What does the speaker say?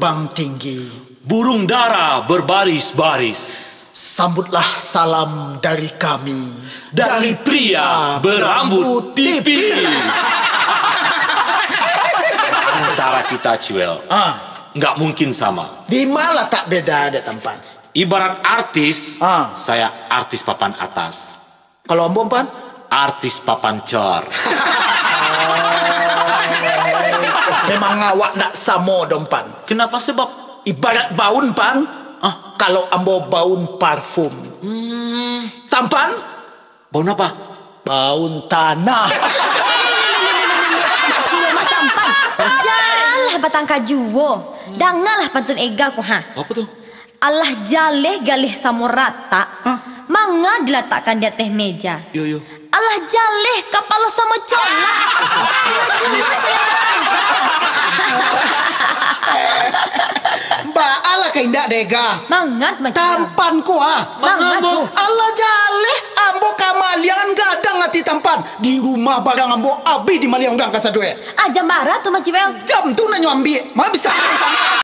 terbang tinggi, burung dara berbaris-baris. Sambutlah salam dari kami, Dari pria berambut tipis. Antara kita, Ciwel, nggak mungkin sama. Di mana tak beda ada tempat. Ibarat artis, saya artis papan atas. Kalau ambo pan? Artis papan cor. Memang awak nak samo dompan. Kenapa sebab? Ibarat baun pan. Kalau ambo baun parfum. Tampan? Bau apa? Baun tanah. Jalah batang kajuwo. Dangalah pantun ega ku Apa tuh? Allah jaleh galih samurata. Manga diletakkan di atas meja. Yo. Allah jaleh kepala sama colak. Mbak ala keindak dega. Mangat macam Tampan ku Mangat tu. Allah jaleh ambo kamalian gadang hati tampan. Di rumah barang ambo abi di maliang udang kasadue. Jam barat tu macam Jam tu nanyo ambil. Ma bisa